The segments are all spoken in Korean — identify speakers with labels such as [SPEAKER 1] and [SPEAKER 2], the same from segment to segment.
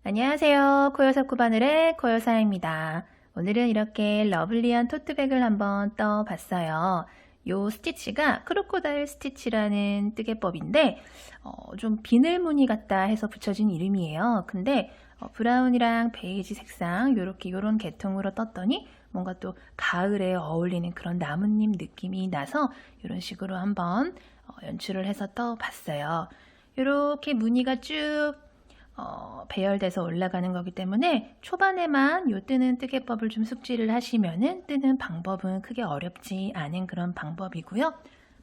[SPEAKER 1] 안녕하세요. 코요사코 바늘의 코요사입니다. 오늘은 이렇게 러블리한 토트백을 한번 떠봤어요. 요 스티치가 크로코다일 스티치라는 뜨개법인데 좀 비늘 무늬 같다 해서 붙여진 이름이에요. 근데 브라운이랑 베이지 색상 요런 계통으로 떴더니 뭔가 또 가을에 어울리는 그런 나뭇잎 느낌이 나서 이런 식으로 한번 연출을 해서 떠봤어요. 이렇게 무늬가 쭉 배열돼서 올라가는 거기 때문에 초반에만 요 뜨는 뜨개법을 좀 숙지를 하시면은 뜨는 방법은 크게 어렵지 않은 그런 방법이고요.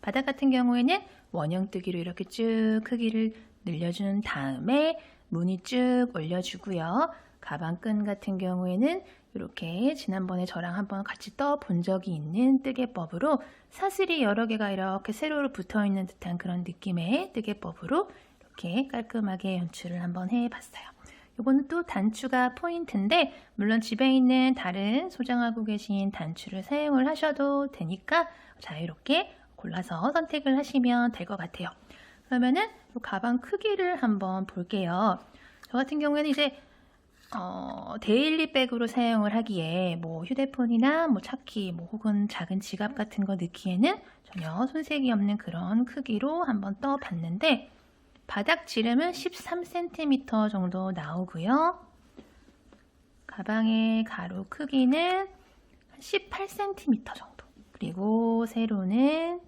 [SPEAKER 1] 바닥 같은 경우에는 원형 뜨기로 이렇게 쭉 크기를 늘려준 다음에 무늬 쭉 올려주고요. 가방끈 같은 경우에는 이렇게 지난번에 저랑 한번 같이 떠 본 적이 있는 뜨개법으로 사슬이 여러 개가 이렇게 세로로 붙어 있는 듯한 그런 느낌의 뜨개법으로 이렇게 깔끔하게 연출을 한번 해봤어요. 이거는 또 단추가 포인트인데 물론 집에 있는 다른 소장하고 계신 단추를 사용을 하셔도 되니까 자유롭게 골라서 선택을 하시면 될 것 같아요. 그러면은 이 가방 크기를 한번 볼게요. 저 같은 경우에는 이제 데일리백으로 사용을 하기에 뭐 휴대폰이나 뭐 차키 뭐 혹은 작은 지갑 같은 거 넣기에는 전혀 손색이 없는 그런 크기로 한번 떠봤는데 바닥 지름은 13cm 정도 나오고요. 가방의 가로 크기는 18cm 정도. 그리고 세로는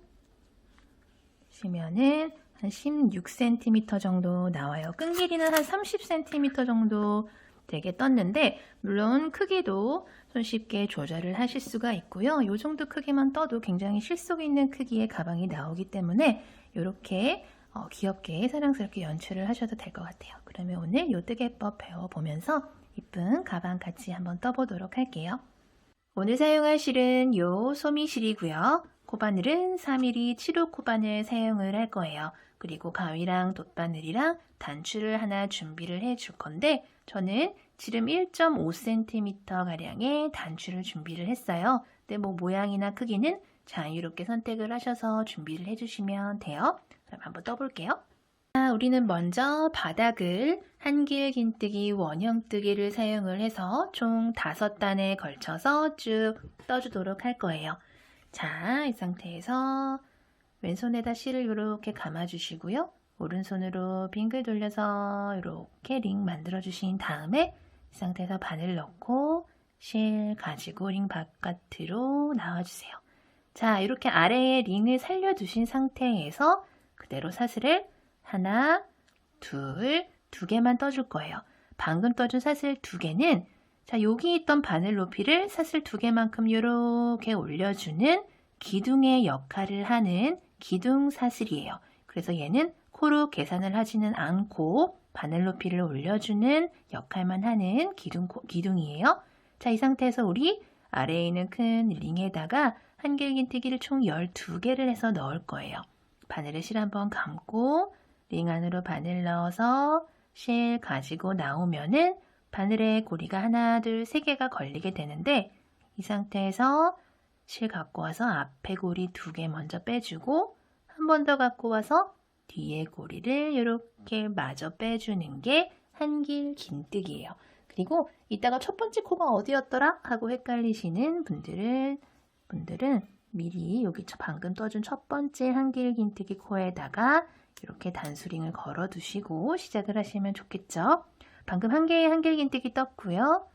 [SPEAKER 1] 보시면은 한 16cm 정도 나와요. 끈 길이는 한 30cm 정도 되게 떴는데 물론 크기도 손쉽게 조절을 하실 수가 있고요. 이 정도 크기만 떠도 굉장히 실속 있는 크기의 가방이 나오기 때문에 이렇게 귀엽게 사랑스럽게 연출을 하셔도 될 것 같아요. 그러면 오늘 요 뜨개법 배워보면서 이쁜 가방 같이 한번 떠보도록 할게요. 오늘 사용할 실은 요 소미실이고요. 코바늘은 3mm 7호 코바늘 사용을 할 거예요. 그리고 가위랑 돗바늘이랑 단추를 하나 준비를 해 줄 건데 저는 지름 1.5cm 가량의 단추를 준비를 했어요. 근데 뭐 모양이나 크기는 자유롭게 선택을 하셔서 준비를 해주시면 돼요. 그럼 한번 떠볼게요. 우리는 먼저 바닥을 한길 긴뜨기 원형뜨기를 사용을 해서 총 5단에 걸쳐서 쭉 떠주도록 할 거예요. 자, 이 상태에서 왼손에다 실을 이렇게 감아주시고요. 오른손으로 빙글 돌려서 이렇게 링 만들어 주신 다음에 이 상태에서 바늘 넣고 실 가지고 링 바깥으로 나와주세요. 자, 이렇게 아래에 링을 살려두신 상태에서 그대로 사슬을 하나, 둘, 2개만 떠줄 거예요. 방금 떠준 사슬 2개는 자, 여기 있던 바늘 높이를 사슬 2개만큼 이렇게 올려주는 기둥의 역할을 하는 기둥 사슬이에요. 그래서 얘는 코로 계산을 하지는 않고 바늘 높이를 올려주는 역할만 하는 기둥이에요. 자, 이 상태에서 우리 아래에 있는 큰 링에다가 한길긴뜨기를 총 12개를 해서 넣을 거예요. 바늘에 실 한번 감고 링 안으로 바늘 넣어서 실 가지고 나오면은 바늘에 고리가 하나, 둘, 3개가 걸리게 되는데 이 상태에서 실 갖고 와서 앞에 고리 2개 먼저 빼주고 한 번 더 갖고 와서 뒤에 고리를 이렇게 마저 빼주는 게 한길 긴뜨기예요. 그리고 이따가 첫 번째 코가 어디였더라? 하고 헷갈리시는 분들은 미리 여기 방금 떠준 첫 번째 한길 긴뜨기 코에다가 이렇게 단수링을 걸어 두시고 시작을 하시면 좋겠죠. 방금 한 개의 한길 긴뜨기 떴고요.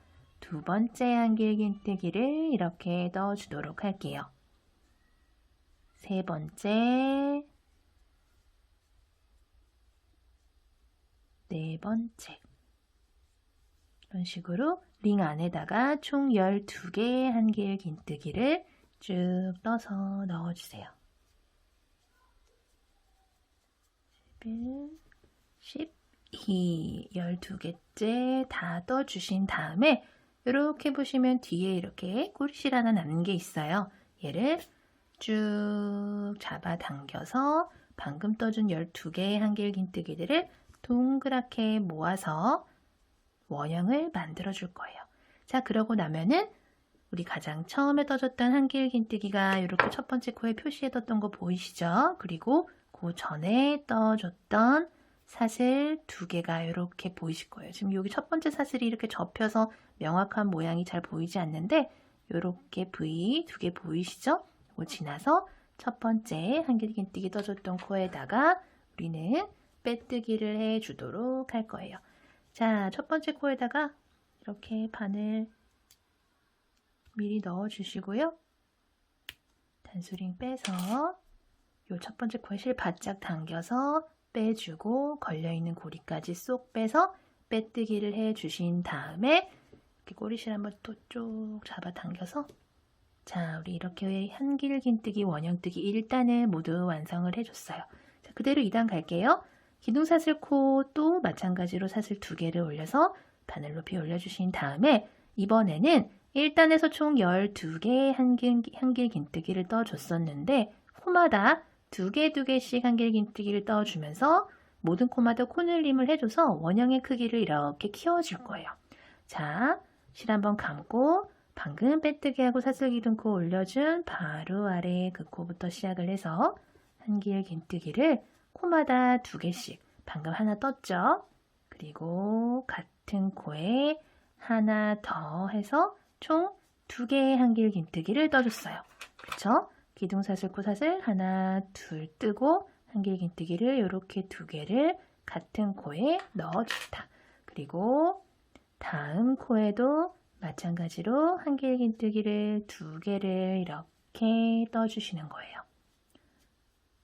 [SPEAKER 1] 2번째 한길 긴뜨기를 이렇게 넣어주도록 할게요. 3번째, 4번째 이런 식으로 링 안에다가 총 12개의 한길 긴뜨기를 쭉 떠서 넣어주세요. 11, 12, 12개째 다 떠주신 다음에 이렇게 보시면 뒤에 이렇게 꼬리실 하나 남는 게 있어요. 얘를 쭉 잡아당겨서 방금 떠준 12개의 한길 긴뜨기들을 동그랗게 모아서 원형을 만들어 줄 거예요. 자, 그러고 나면은 우리 가장 처음에 떠줬던 한길 긴뜨기가 이렇게 첫 번째 코에 표시해뒀던 거 보이시죠? 그리고 그 전에 떠줬던 사슬 두 개가 이렇게 보이실 거예요. 지금 여기 첫 번째 사슬이 이렇게 접혀서 명확한 모양이 잘 보이지 않는데 이렇게 V 두 개 보이시죠? 이거 지나서 첫 번째 한길긴뜨기 떠줬던 코에다가 우리는 빼뜨기를 해주도록 할 거예요. 자, 첫 번째 코에다가 이렇게 바늘 미리 넣어주시고요. 단수링 빼서 요 첫 번째 코에 실 바짝 당겨서 빼주고 걸려있는 고리까지 쏙 빼서 빼뜨기를 해주신 다음에 이렇게 꼬리실 한번 또 쭉 잡아 당겨서 자, 우리 이렇게 한길긴뜨기, 원형뜨기 1단을 모두 완성을 해줬어요. 자, 그대로 2단 갈게요. 기둥사슬코 또 마찬가지로 사슬 두 개를 올려서 바늘 높이 올려주신 다음에 이번에는 1단에서 총 12개의 한길긴뜨기를 떠줬었는데 코마다 두 개씩 한길긴뜨기를 떠주면서 모든 코마다 코늘림을 해줘서 원형의 크기를 이렇게 키워줄 거예요. 자, 실 한번 감고 방금 빼뜨기하고 사슬기둥코 올려준 바로 아래 그 코부터 시작을 해서 한길긴뜨기를 코마다 두 개씩 방금 하나 떴죠? 그리고 같은 코에 하나 더 해서 총 두 개의 한길긴뜨기를 떠줬어요. 그렇죠? 기둥사슬, 코사슬 하나, 둘 뜨고 한길긴뜨기를 이렇게 두 개를 같은 코에 넣어줍니다. 그리고 다음 코에도 마찬가지로 한길긴뜨기를 두 개를 이렇게 떠주시는 거예요.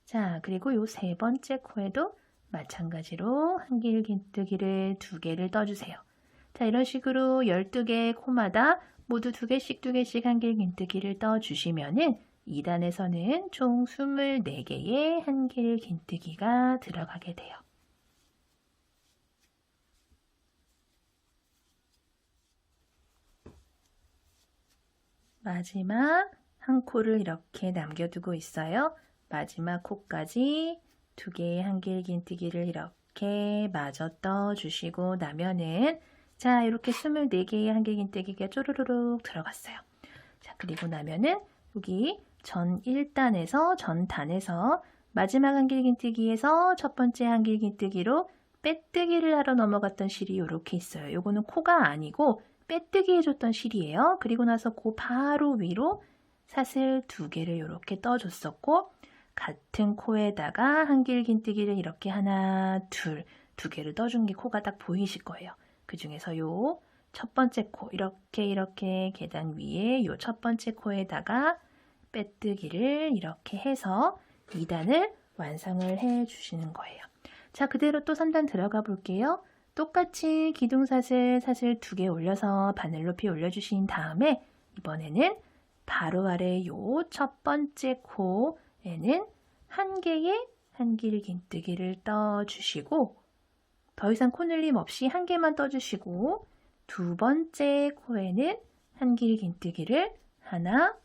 [SPEAKER 1] 자, 그리고 요 세 번째 코에도 마찬가지로 한길긴뜨기를 두 개를 떠주세요. 자, 이런 식으로 12개의 코마다 모두 두 개씩 한길긴뜨기를 떠주시면은 2단에서는 총 24개의 한길긴뜨기가 들어가게 돼요. 마지막 한 코를 이렇게 남겨두고 있어요. 마지막 코까지 두 개의 한길긴뜨기를 이렇게 마저 떠주시고 나면은 자, 이렇게 24개의 한길긴뜨기가 쪼르르륵 들어갔어요. 자, 그리고 나면은 여기 전 1단에서 전 단에서 마지막 한길긴뜨기에서 첫 번째 한길긴뜨기로 빼뜨기를 하러 넘어갔던 실이 이렇게 있어요. 요거는 코가 아니고 빼뜨기 해줬던 실이에요. 그리고 나서 그 바로 위로 사슬 두 개를 이렇게 떠줬었고 같은 코에다가 한길긴뜨기를 이렇게 하나, 두 개를 떠준 게 코가 딱 보이실 거예요. 그 중에서 요 첫 번째 코 이렇게 계단 위에 요 첫 번째 코에다가 빼뜨기를 이렇게 해서 2단을 완성을 해 주시는 거예요. 자, 그대로 또 3단 들어가 볼게요. 똑같이 기둥사슬 사슬 두 개 올려서 바늘 높이 올려주신 다음에 이번에는 바로 아래 요 첫 번째 코에는 한 개의 한길긴뜨기를 떠주시고 더 이상 코늘림 없이 한 개만 떠주시고 두 번째 코에는 한길긴뜨기를 하나,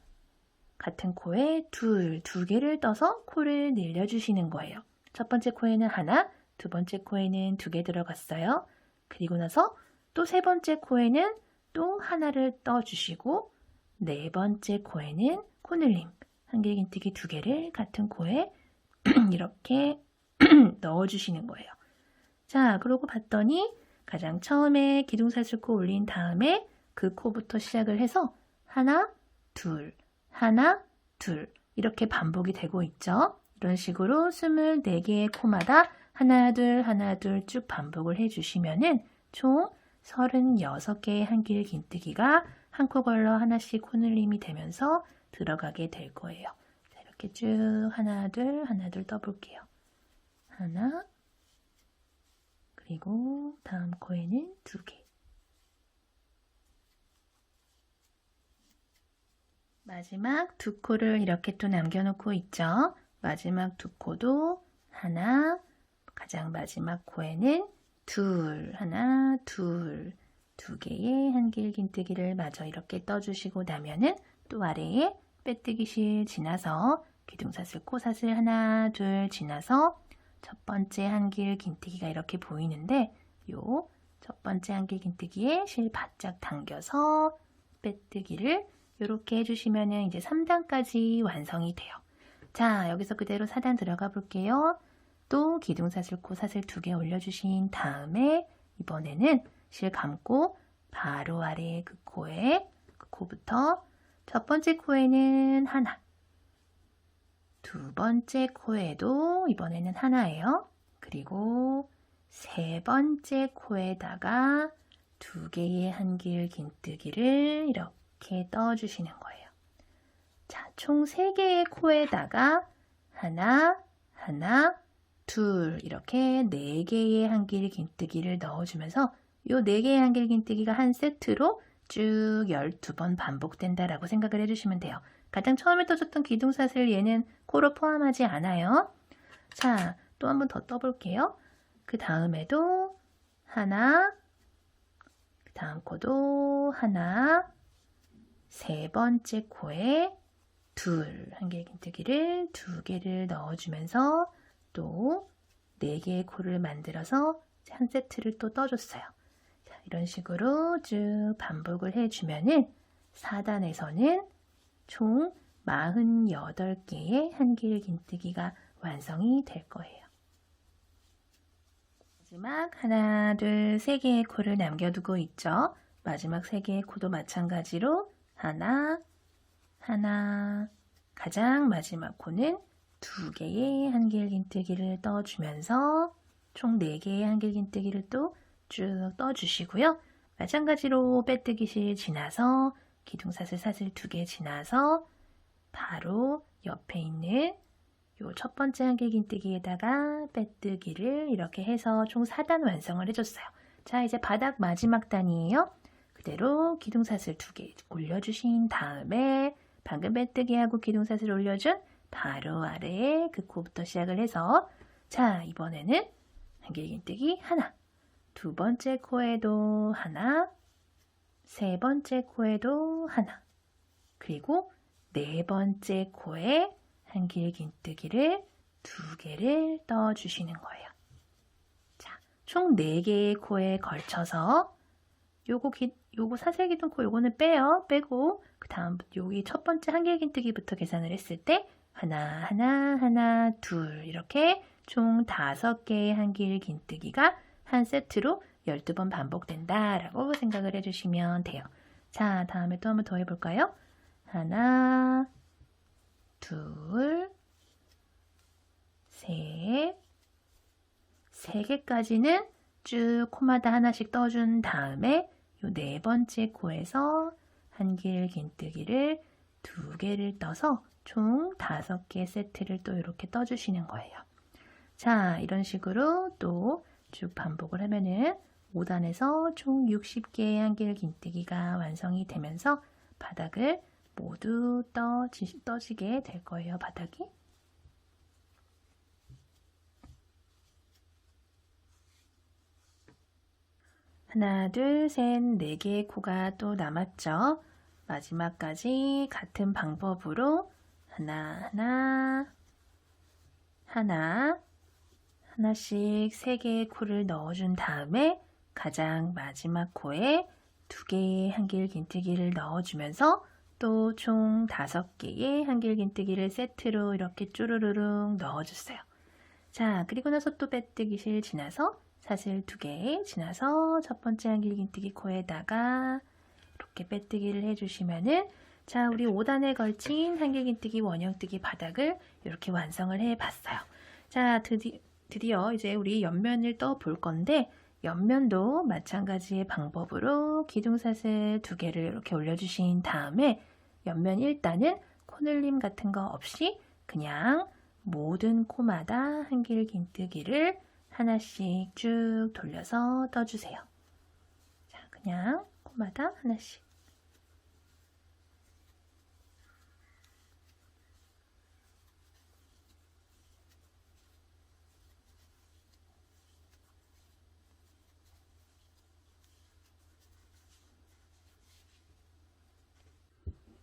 [SPEAKER 1] 같은 코에 두 개를 떠서 코를 늘려주시는 거예요. 첫 번째 코에는 하나, 두 번째 코에는 두 개 들어갔어요. 그리고 나서 또 세 번째 코에는 또 하나를 떠주시고 네 번째 코에는 코늘림, 한길긴뜨기 두 개를 같은 코에 이렇게 넣어주시는 거예요. 자, 그러고 봤더니 가장 처음에 기둥사슬코 올린 다음에 그 코부터 시작을 해서 하나, 둘, 하나, 둘 이렇게 반복이 되고 있죠. 이런 식으로 24개의 코마다 하나, 둘 쭉 반복을 해주시면은 총 36개의 한길긴뜨기가 한 코 걸러 하나씩 코늘림이 되면서 들어가게 될 거예요. 자, 이렇게 쭉 하나, 둘 떠볼게요. 하나, 그리고 다음 코에는 두 개. 마지막 두 코를 이렇게 또 남겨놓고 있죠. 마지막 두 코도 하나, 가장 마지막 코에는 하나, 두 개의 한길긴뜨기를 마저 이렇게 떠주시고 나면은 또 아래에 빼뜨기실 지나서 기둥사슬, 코사슬 하나, 둘 지나서 첫 번째 한길긴뜨기가 이렇게 보이는데 요 첫 번째 한길긴뜨기에 실 바짝 당겨서 빼뜨기를 이렇게 해주시면은 이제 3단까지 완성이 돼요. 자, 여기서 그대로 4단 들어가 볼게요. 또 기둥사슬 코 사슬 2개 올려주신 다음에 이번에는 실 감고 바로 아래 그 코에 그 코부터 첫 번째 코에는 하나, 두 번째 코에도 이번에는 하나예요. 그리고 세 번째 코에다가 2개의 한길 긴뜨기를 이렇게 떠주시는 거예요. 자, 총 3개의 코에다가 하나, 하나, 둘 이렇게 4개의 한길 긴뜨기를 넣어주면서 이 4개의 한길 긴뜨기가 한 세트로 쭉 12번 반복된다라고 생각을 해주시면 돼요. 가장 처음에 떠줬던 기둥사슬 얘는 코로 포함하지 않아요. 자, 또 한 번 더 떠볼게요. 그 다음에도 하나, 그 다음 코도 하나, 세 번째 코에 둘, 한길 긴뜨기를 2개를 넣어주면서 또 4개의 코를 만들어서 한 세트를 또 떠줬어요. 자, 이런 식으로 쭉 반복을 해주면은 4단에서는 총 48개의 한길 긴뜨기가 완성이 될 거예요. 마지막 하나, 둘, 3개의 코를 남겨두고 있죠. 마지막 3개의 코도 마찬가지로 하나, 하나, 가장 마지막 코는 2개의 한길 긴뜨기를 떠주면서 총 4개의 한길 긴뜨기를 또 쭉 떠주시고요. 마찬가지로 빼뜨기 실 지나서 기둥사슬 사슬 2개 지나서 바로 옆에 있는 요 첫 번째 한길 긴뜨기에다가 빼뜨기를 이렇게 해서 총 4단 완성을 해줬어요. 자, 이제 바닥 마지막 단이에요. 그대로 기둥사슬 2개 올려주신 다음에 방금 빼뜨기하고 기둥사슬 올려준 바로 아래에 그 코부터 시작을 해서 자, 이번에는 한길 긴뜨기 하나, 두 번째 코에도 하나, 세 번째 코에도 하나, 그리고 네 번째 코에 한길 긴뜨기를 2개를 떠주시는 거예요. 자, 총 4개의 코에 걸쳐서 요거 사슬 기둥 코 요거는 빼요. 빼고 그 다음 여기 첫 번째 한길 긴뜨기부터 계산을 했을 때 하나, 하나, 하나, 둘 이렇게 총 5개의 한길 긴뜨기가 한 세트로 12번 반복된다라고 생각을 해주시면 돼요. 자, 다음에 또 한번 더 해볼까요? 하나, 둘, 셋, 3개까지는 쭉 코마다 하나씩 떠준 다음에 요 4번째 코에서 한길 긴뜨기를 2개를 떠서 총 5개 세트를 또 이렇게 떠주시는 거예요. 자, 이런 식으로 또 쭉 반복을 하면은 5단에서 총 60개의 한길 긴뜨기가 완성이 되면서 바닥을 모두 떠지게 될 거예요, 바닥이. 하나, 둘, 셋, 4개의 코가 또 남았죠. 마지막까지 같은 방법으로 하나, 하나씩 3개의 코를 넣어준 다음에 가장 마지막 코에 2개의 한길 긴뜨기를 넣어주면서 또 총 5개의 한길 긴뜨기를 세트로 이렇게 쭈루루룩 넣어줬어요. 자, 그리고 나서 또 빼뜨기 실 지나서 사슬 2개 지나서 첫 번째 한길 긴뜨기 코에다가 이렇게 빼뜨기를 해주시면은 자, 우리 5단에 걸친 한길 긴뜨기 원형뜨기 바닥을 이렇게 완성을 해봤어요. 자, 드디어 이제 우리 옆면을 떠 볼 건데 옆면도 마찬가지의 방법으로 기둥사슬 2개를 이렇게 올려주신 다음에 옆면 1단은 코늘림 같은 거 없이 그냥 모든 코마다 한길 긴뜨기를 하나씩 쭉 돌려서 떠주세요. 자, 그냥 코마다 하나씩.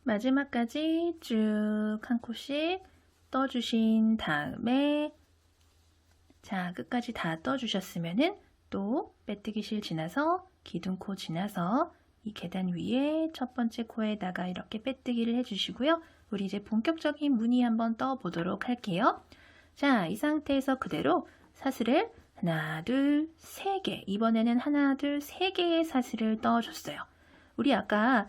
[SPEAKER 1] 마지막까지 쭉 한 코씩 떠주신 다음에 자, 끝까지 다 떠주셨으면은 또 빼뜨기 실 지나서 기둥코 지나서 이 계단 위에 첫 번째 코에다가 이렇게 빼뜨기를 해주시고요. 우리 이제 본격적인 무늬 한번 떠보도록 할게요. 자, 이 상태에서 그대로 사슬을 하나, 둘, 세 개. 이번에는 하나, 둘, 세 개의 사슬을 떠줬어요. 우리 아까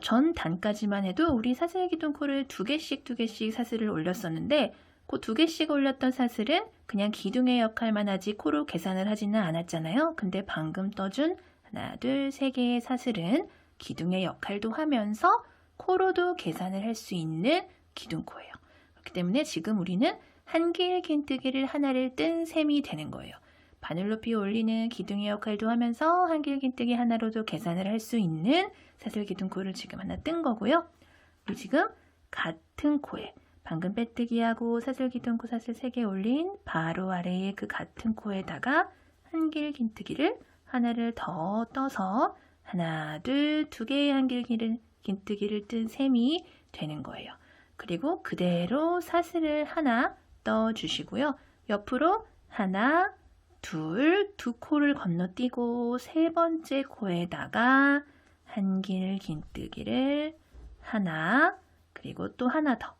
[SPEAKER 1] 전 단까지만 해도 우리 사슬기둥코를 두 개씩 사슬을 올렸었는데 그 두 개씩 올렸던 사슬은 그냥 기둥의 역할만 하지 코로 계산을 하지는 않았잖아요. 근데 방금 떠준 하나, 둘, 세 개의 사슬은 기둥의 역할도 하면서 코로도 계산을 할 수 있는 기둥코예요. 그렇기 때문에 지금 우리는 한길 긴뜨기를 하나를 뜬 셈이 되는 거예요. 바늘 높이 올리는 기둥의 역할도 하면서 한길 긴뜨기 하나로도 계산을 할 수 있는 사슬 기둥코를 지금 하나 뜬 거고요. 우리 지금 같은 코에 방금 빼뜨기하고 사슬 기둥코 사슬 3개 올린 바로 아래에 그 같은 코에다가 한길 긴뜨기를 하나를 더 떠서 하나, 둘, 두 개의 한길 긴뜨기를 뜬 셈이 되는 거예요. 그리고 그대로 사슬을 하나 떠주시고요. 옆으로 하나, 둘, 두 코를 건너뛰고 세 번째 코에다가 한길 긴뜨기를 하나, 그리고 또 하나 더.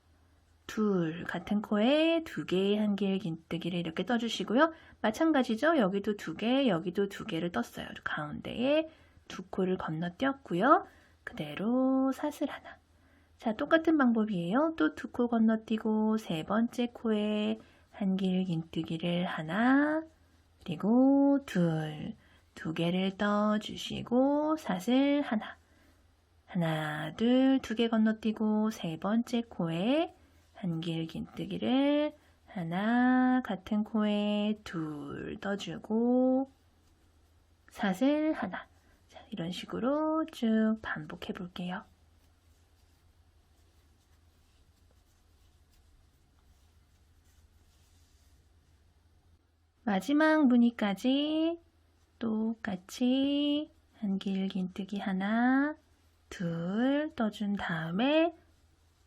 [SPEAKER 1] 둘, 같은 코에 두 개의 한길 긴뜨기를 이렇게 떠주시고요. 마찬가지죠. 여기도 두 개, 여기도 두 개를 떴어요. 가운데에 두 코를 건너뛰었고요. 그대로 사슬 하나. 자, 똑같은 방법이에요. 또 두 코 건너뛰고 세 번째 코에 한길 긴뜨기를 하나, 그리고 두 개를 떠주시고 사슬 하나. 하나, 둘, 두 개 건너뛰고 세 번째 코에 한길 긴뜨기를 하나, 같은 코에 둘 떠주고 사슬 하나. 자, 이런 식으로 쭉 반복해 볼게요. 마지막 무늬까지 똑같이 한길 긴뜨기 하나, 둘 떠준 다음에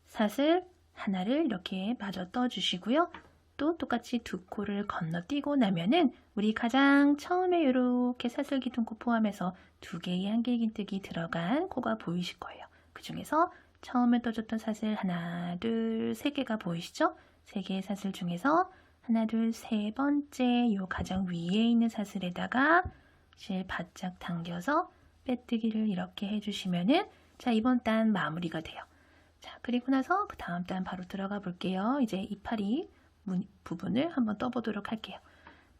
[SPEAKER 1] 사슬 하나를 이렇게 마저 떠주시고요. 또 똑같이 두 코를 건너뛰고 나면은 우리 가장 처음에 이렇게 사슬 기둥코 포함해서 두 개의 한길 긴뜨기 들어간 코가 보이실 거예요. 그 중에서 처음에 떠줬던 사슬 하나, 둘, 세 개가 보이시죠? 세 개의 사슬 중에서 하나, 둘, 세 번째 요 가장 위에 있는 사슬에다가 실 바짝 당겨서 빼뜨기를 이렇게 해주시면은 자, 이번 단 마무리가 돼요. 자, 그리고 나서 그 다음 단 바로 들어가 볼게요. 이제 이파리 부분을 한번 떠보도록 할게요.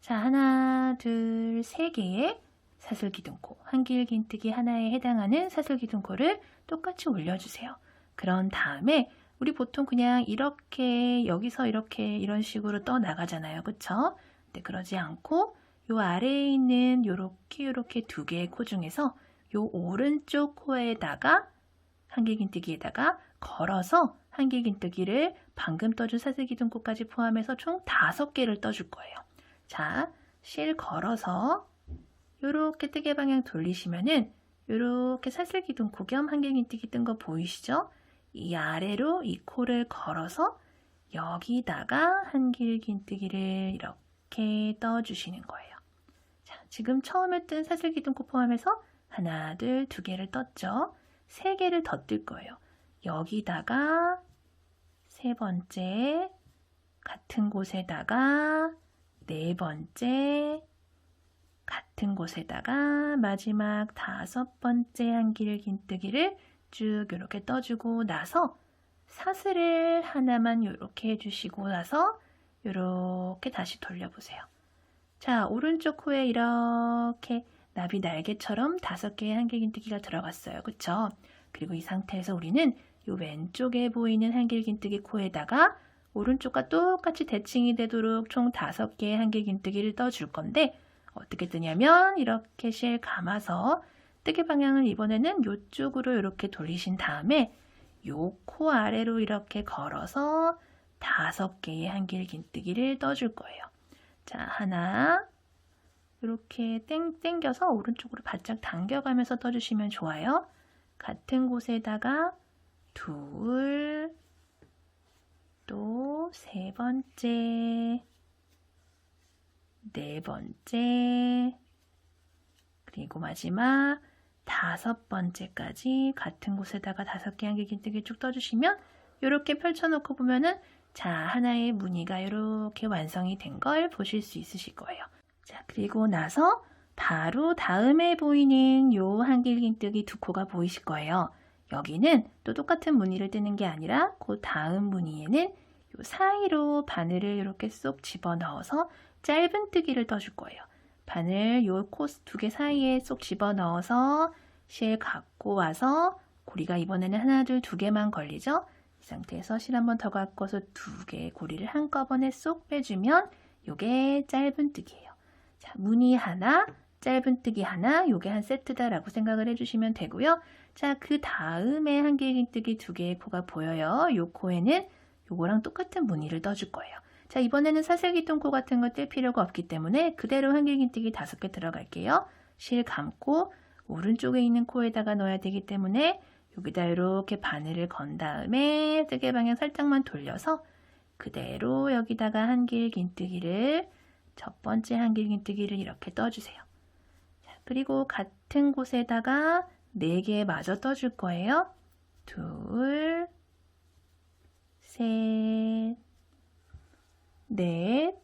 [SPEAKER 1] 자, 하나, 둘, 세 개의 사슬 기둥코, 한길 긴뜨기 하나에 해당하는 사슬 기둥코를 똑같이 올려주세요. 그런 다음에 우리 보통 그냥 이렇게 여기서 이렇게 이런 식으로 떠 나가잖아요. 그쵸? 근데 그러지 않고 요 아래에 있는 요렇게 두 개의 코 중에서 요 오른쪽 코에다가 한길 긴뜨기에다가 걸어서 한길 긴뜨기를 방금 떠준 사슬 기둥코까지 포함해서 총 5개를 떠줄 거예요. 자, 실 걸어서 요렇게 뜨개 방향 돌리시면은 요렇게 사슬 기둥코 겸 한길 긴뜨기 뜬 거 보이시죠? 이 아래로 이 코를 걸어서 여기다가 한길 긴뜨기를 이렇게 떠주시는 거예요. 자, 지금 처음에 뜬 사슬 기둥코 포함해서 하나, 둘, 두 개를 떴죠? 3개를 더 뜰 거예요. 여기다가 세 번째 같은 곳에다가 네 번째 같은 곳에다가 마지막 5번째 한길 긴뜨기를 쭉 이렇게 떠주고 나서 사슬을 하나만 이렇게 해주시고 나서 이렇게 다시 돌려보세요. 자, 오른쪽 코에 이렇게 나비 날개처럼 5개의 한길 긴뜨기가 들어갔어요. 그쵸? 그리고 이 상태에서 우리는 이 왼쪽에 보이는 한길 긴뜨기 코에다가 오른쪽과 똑같이 대칭이 되도록 총 5개의 한길 긴뜨기를 떠줄 건데 어떻게 뜨냐면 이렇게 실 감아서 뜨개 방향을 이번에는 이쪽으로 이렇게 돌리신 다음에 요 코 아래로 이렇게 걸어서 5개의 한길 긴뜨기를 떠줄 거예요. 자, 하나 이렇게 땡겨서 오른쪽으로 바짝 당겨가면서 떠주시면 좋아요. 같은 곳에다가 둘, 또 세 번째, 네 번째, 그리고 마지막 5번째까지 같은 곳에다가 5개 한길 긴뜨기 쭉 떠주시면 이렇게 펼쳐놓고 보면은 자, 하나의 무늬가 이렇게 완성이 된 걸 보실 수 있으실 거예요. 자, 그리고 나서 바로 다음에 보이는 요 한길긴뜨기 두 코가 보이실 거예요. 여기는 또 똑같은 무늬를 뜨는 게 아니라 그 다음 무늬에는 요 사이로 바늘을 이렇게 쏙 집어넣어서 짧은 뜨기를 떠줄 거예요. 바늘 요 코 두 개 사이에 쏙 집어넣어서 실 갖고 와서 고리가 이번에는 하나, 둘, 두 개만 걸리죠? 이 상태에서 실 한 번 더 갖고서 두 개의 고리를 한꺼번에 쏙 빼주면 요게 짧은 뜨기예요. 자, 무늬 하나, 짧은 뜨기 하나, 요게 한 세트다라고 생각을 해주시면 되고요. 자, 그 다음에 한길긴뜨기 두 개의 코가 보여요. 요 코에는 요거랑 똑같은 무늬를 떠줄 거예요. 자, 이번에는 사슬기둥코 같은 거 뗄 필요가 없기 때문에 그대로 한길긴뜨기 5개 들어갈게요. 실 감고 오른쪽에 있는 코에다가 넣어야 되기 때문에 여기다 이렇게 바늘을 건 다음에 뜨개 방향 살짝만 돌려서 그대로 여기다가 한길긴뜨기를 첫 번째 한길긴뜨기를 이렇게 떠주세요. 자, 그리고 같은 곳에다가 4개 마저 떠줄 거예요. 둘, 셋, 넷,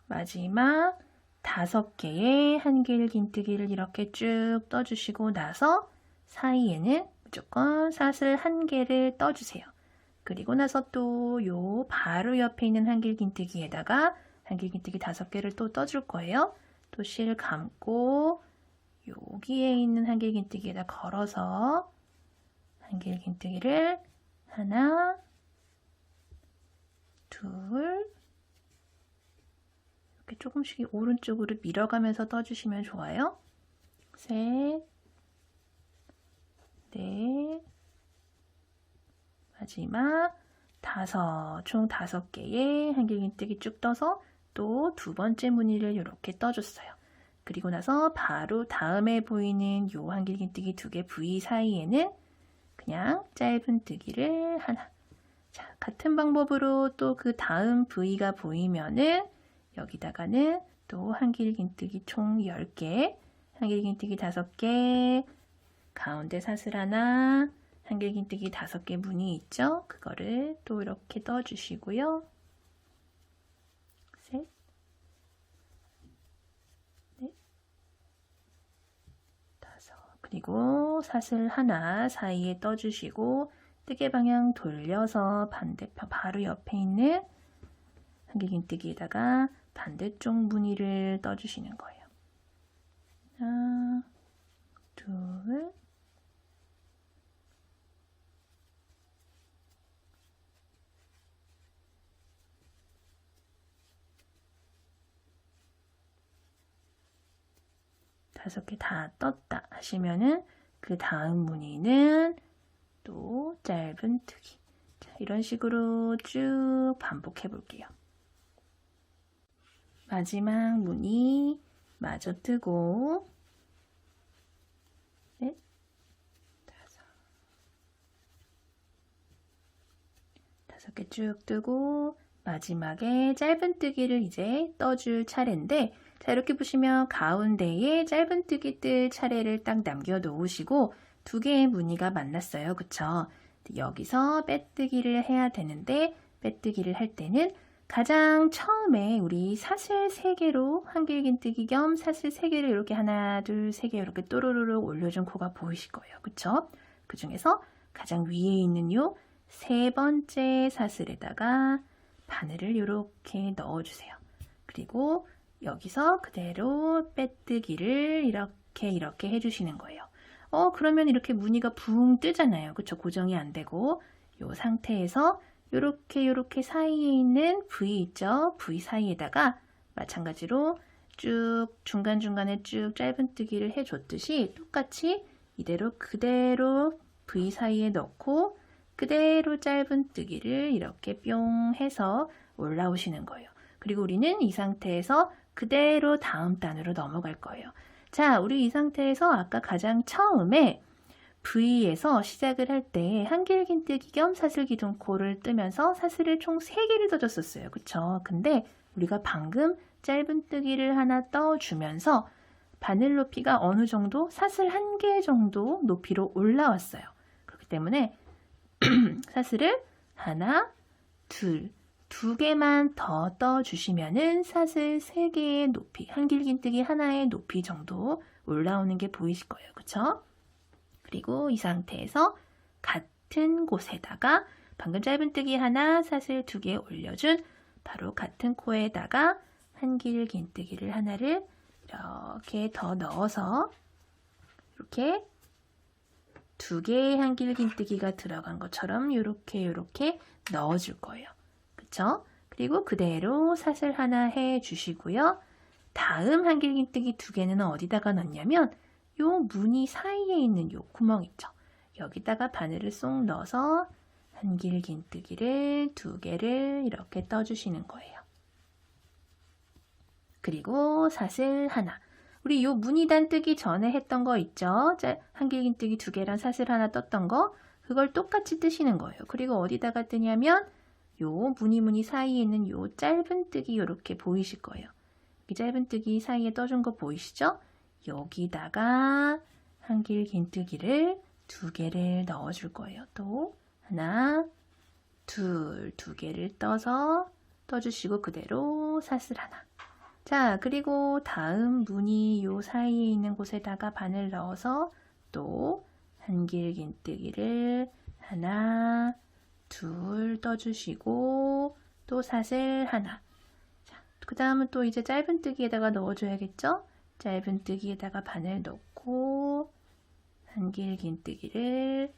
[SPEAKER 1] 마지막 5개의 한길긴뜨기를 이렇게 쭉 떠주시고 나서 사이에는 무조건 사슬 1개를 떠주세요. 그리고 나서 또 요 바로 옆에 있는 한길긴뜨기에다가 한길긴뜨기 5개를 또 떠줄 거예요. 또 실 감고 여기에 있는 한길긴뜨기에다 걸어서 한길긴뜨기를 하나, 둘, 이렇게 조금씩 오른쪽으로 밀어가면서 떠주시면 좋아요. 셋, 넷, 마지막 5, 총 5개의 한길긴뜨기 쭉 떠서 또 두 번째 무늬를 이렇게 떠줬어요. 그리고 나서 바로 다음에 보이는 요 한길긴뜨기 2개 부위 사이에는 그냥 짧은 뜨기를 하나. 자, 같은 방법으로 또 그 다음 부위가 보이면은 여기다가는 또 한길긴뜨기 총 10개, 한길긴뜨기 5개, 가운데 사슬 하나, 한길긴뜨기 5개 무늬 있죠? 그거를 또 이렇게 떠주시고요. 셋, 넷, 5. 그리고 사슬 하나 사이에 떠주시고 뜨개 방향 돌려서 반대편 바로 옆에 있는 한길긴뜨기에다가 반대쪽 무늬를 떠주시는 거예요. 하나, 둘, 다섯 개 다 떴다 하시면은 그 다음 무늬는 또 짧은 뜨기. 자, 이런 식으로 쭉 반복해 볼게요. 마지막 무늬 마저 뜨고 넷, 5개 쭉 뜨고 마지막에 짧은 뜨기를 이제 떠줄 차례인데 자, 이렇게 보시면 가운데에 짧은 뜨기 뜰 차례를 딱 남겨 놓으시고 2개의 무늬가 만났어요. 그쵸? 여기서 빼뜨기를 해야 되는데 빼뜨기를 할 때는 가장 처음에 우리 사슬 3개로 한길긴뜨기 겸 사슬 3개를 이렇게 하나, 둘, 3개 이렇게 또르르르 올려준 코가 보이실 거예요. 그쵸? 그 중에서 가장 위에 있는 요 3번째 사슬에다가 바늘을 이렇게 넣어주세요. 그리고 여기서 그대로 빼뜨기를 이렇게 해주시는 거예요. 그러면 이렇게 무늬가 붕 뜨잖아요. 그쵸? 고정이 안 되고 요 상태에서 요렇게 사이에 있는 부위 있죠? 부위 사이에다가 마찬가지로 쭉 중간중간에 쭉 짧은 뜨기를 해줬듯이 똑같이 이대로 그대로 부위 사이에 넣고 그대로 짧은 뜨기를 이렇게 뿅 해서 올라오시는 거예요. 그리고 우리는 이 상태에서 그대로 다음 단으로 넘어갈 거예요. 자, 우리 이 상태에서 아까 가장 처음에 V에서 시작을 할 때 한길긴뜨기 겸 사슬기둥코를 뜨면서 사슬을 총 3개를 떠줬었어요. 그쵸? 근데 우리가 방금 짧은 뜨기를 하나 떠주면서 바늘 높이가 어느 정도 사슬 1개 정도 높이로 올라왔어요. 그렇기 때문에 사슬을 하나, 두 개만 더 떠주시면은 사슬 3개의 높이, 한길긴뜨기 하나의 높이 정도 올라오는 게 보이실 거예요. 그쵸? 그리고 이 상태에서 같은 곳에다가 방금 짧은뜨기 하나, 사슬 2개 올려준 바로 같은 코에다가 한길긴뜨기를 하나를 이렇게 더 넣어서 이렇게 2개의 한길긴뜨기가 들어간 것처럼 이렇게 넣어줄 거예요. 그쵸? 그리고 그대로 사슬 하나 해주시고요. 다음 한길긴뜨기 2개는 어디다가 넣냐면 요 무늬 사이에 있는 요 구멍 있죠? 여기다가 바늘을 쏙 넣어서 한길긴뜨기를 2개를 이렇게 떠주시는 거예요. 그리고 사슬 하나. 우리 요 무늬단 뜨기 전에 했던 거 있죠? 한길긴뜨기 2개랑 사슬 하나 떴던 거. 그걸 똑같이 뜨시는 거예요. 그리고 어디다가 뜨냐면 요 무늬 사이에 있는 요 짧은뜨기 이렇게 보이실 거예요. 이 짧은뜨기 사이에 떠준 거 보이시죠? 여기다가 한길긴뜨기를 2개를 넣어줄 거예요. 또 하나, 둘, 2개를 떠주시고 그대로 사슬 하나. 자, 그리고 다음 무늬 요 사이에 있는 곳에다가 바늘 넣어서 또 한길긴뜨기를 하나, 둘 떠주시고 또 사슬 하나. 자, 그 다음은 또 이제 짧은뜨기에다가 넣어줘야겠죠? 짧은뜨기에다가 바늘 넣고 한길긴뜨기를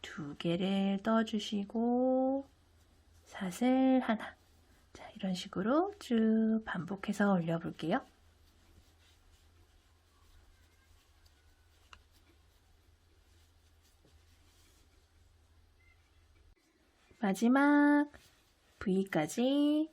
[SPEAKER 1] 2개를 떠주시고 사슬 하나. 자, 이런 식으로 쭉 반복해서 올려볼게요. 마지막 V까지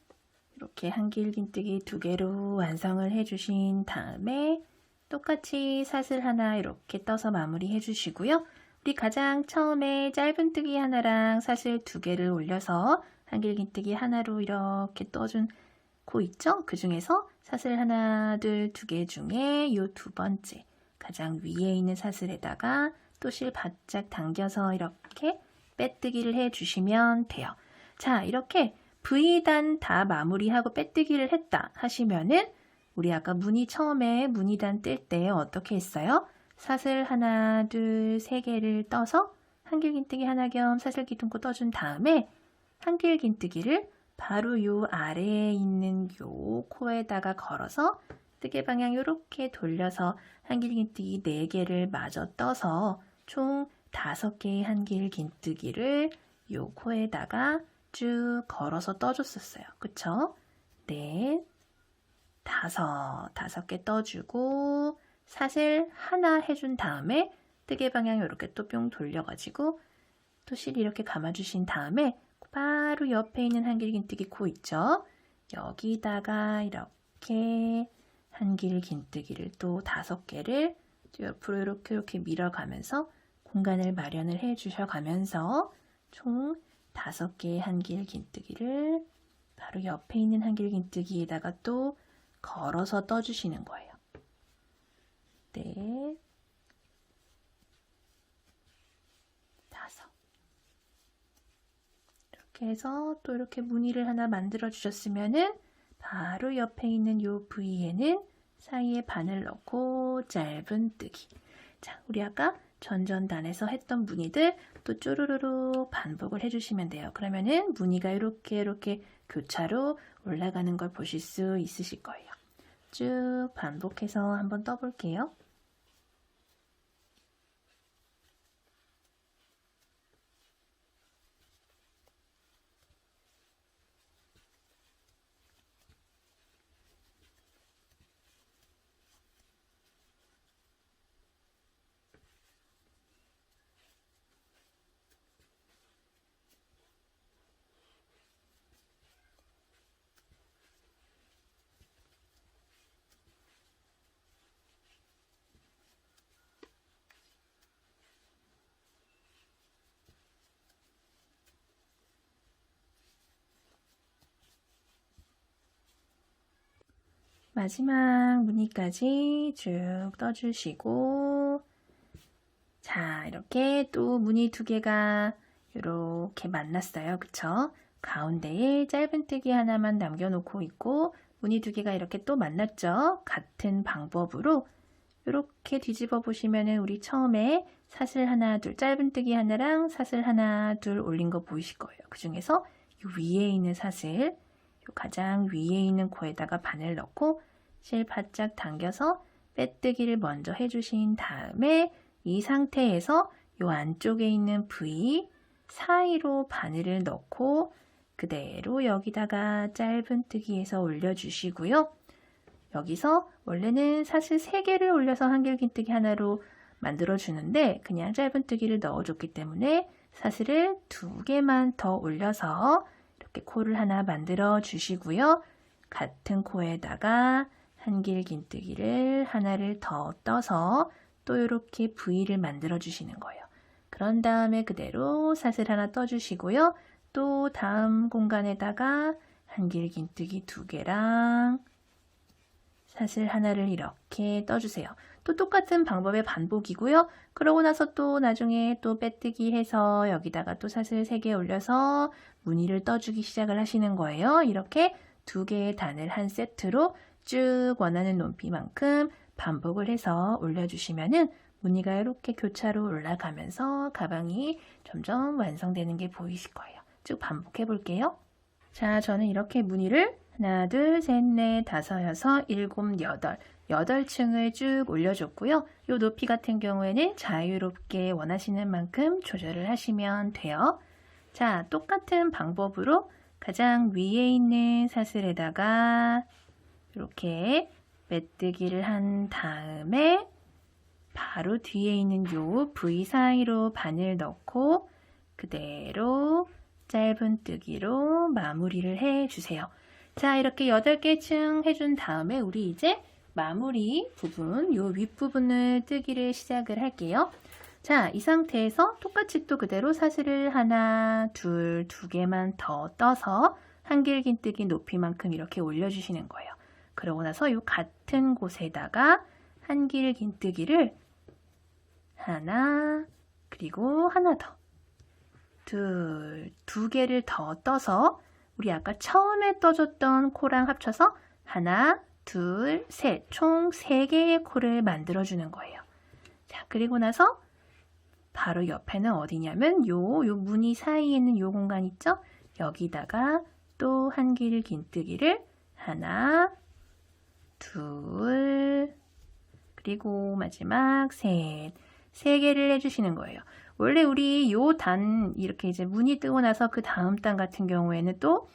[SPEAKER 1] 이렇게 한길긴뜨기 2개로 완성을 해주신 다음에 똑같이 사슬 하나 이렇게 떠서 마무리 해주시고요. 우리 가장 처음에 짧은뜨기 하나랑 사슬 2개를 올려서 한길긴뜨기 하나로 이렇게 떠준 코 있죠? 그 중에서 사슬 하나, 둘, 2개 중에 요 2번째 가장 위에 있는 사슬에다가 또 실 바짝 당겨서 이렇게 빼뜨기를 해주시면 돼요. 자, 이렇게 V단 다 마무리하고 빼뜨기를 했다 하시면은 우리 아까 처음에 무늬단 뜰 때 어떻게 했어요? 사슬 하나, 둘, 3개를 떠서 한길긴뜨기 하나 겸 사슬 기둥코 떠준 다음에 한길긴뜨기를 바로 요 아래에 있는 요 코에다가 걸어서 뜨개 방향 이렇게 돌려서 한길긴뜨기 4개를 마저 떠서 총 5개의 한길긴뜨기를 요 코에다가 쭉 걸어서 떠줬었어요. 그쵸? 넷, 5개 떠주고 사슬 하나 해준 다음에 뜨개 방향 이렇게 또 뿅 돌려가지고 또 실 이렇게 감아주신 다음에 바로 옆에 있는 한길긴뜨기 코 있죠? 여기다가 이렇게 한길긴뜨기를 또 5개를 옆으로 이렇게 밀어가면서 공간을 마련을 해 주셔가면서 총 5개의 한길긴뜨기를 바로 옆에 있는 한길긴뜨기에다가 또 걸어서 떠주시는 거예요. 넷, 5. 이렇게 해서 또 이렇게 무늬를 하나 만들어 주셨으면은 바로 옆에 있는 요 부위에는 사이에 바늘 넣고 짧은뜨기. 자, 우리 아까 전전단에서 했던 무늬들 또 쪼르르르 반복을 해주시면 돼요. 그러면은 무늬가 이렇게 교차로 올라가는 걸 보실 수 있으실 거예요. 쭉 반복해서 한번 떠볼게요. 마지막 무늬까지 쭉 떠주시고 자, 이렇게 또 무늬 2개가 이렇게 만났어요. 그쵸? 가운데에 짧은뜨기 하나만 남겨놓고 있고 무늬 두 개가 이렇게 또 만났죠. 같은 방법으로 이렇게 뒤집어 보시면은 우리 처음에 사슬 하나, 둘, 짧은뜨기 하나랑 사슬 하나, 둘 올린 거 보이실 거예요. 그 중에서 이 위에 있는 사슬, 요 가장 위에 있는 코에다가 바늘 넣고 실 바짝 당겨서 빼뜨기를 먼저 해주신 다음에 이 상태에서 요 안쪽에 있는 V 사이로 바늘을 넣고 그대로 여기다가 짧은뜨기해서 올려주시고요. 여기서 원래는 사슬 3개를 올려서 한길긴뜨기 하나로 만들어주는데 그냥 짧은뜨기를 넣어줬기 때문에 사슬을 2개만 더 올려서 이렇게 코를 하나 만들어 주시고요. 같은 코에다가 한길긴뜨기를 하나를 더 떠서 또 이렇게 V를 만들어 주시는 거예요. 그런 다음에 그대로 사슬 하나 떠주시고요. 또 다음 공간에다가 한길긴뜨기 2개랑 사슬 하나를 이렇게 떠주세요. 또 똑같은 방법의 반복이고요. 그러고 나서 또 나중에 또 빼뜨기 해서 여기다가 또 사슬 3개 올려서 무늬를 떠주기 시작을 하시는 거예요. 이렇게 2개의 단을 한 세트로 쭉 원하는 높이만큼 반복을 해서 올려주시면은 무늬가 이렇게 교차로 올라가면서 가방이 점점 완성되는 게 보이실 거예요. 쭉 반복해 볼게요. 자, 저는 이렇게 무늬를 하나, 둘, 셋, 넷, 다섯, 여섯, 일곱, 여덟 8층을 쭉 올려줬고요. 이 높이 같은 경우에는 자유롭게 원하시는 만큼 조절을 하시면 돼요. 자, 똑같은 방법으로 가장 위에 있는 사슬에다가 이렇게 빼뜨기를 한 다음에 바로 뒤에 있는 요 V 사이로 바늘 넣고 그대로 짧은뜨기로 마무리를 해주세요. 자, 이렇게 8개층 해준 다음에 우리 이제 마무리 부분, 요 윗부분을 뜨기를 시작을 할게요. 자, 이 상태에서 똑같이 또 그대로 사슬을 하나, 둘, 2개만 더 떠서 한길긴뜨기 높이만큼 이렇게 올려주시는 거예요. 그러고 나서 요 같은 곳에다가 한길긴뜨기를 하나, 그리고 하나 더, 둘, 2개를 더 떠서 우리 아까 처음에 떠줬던 코랑 합쳐서 하나, 둘, 셋, 총 3개의 코를 만들어주는 거예요. 자, 그리고 나서 바로 옆에는 어디냐면 요 무늬 사이에 있는 요 공간 있죠? 여기다가 또 한길긴뜨기를 하나, 둘, 그리고 마지막 셋, 3개를 해주시는 거예요. 원래 우리 요 단 이렇게 이제 무늬 뜨고 나서 그 다음 단 같은 경우에는 또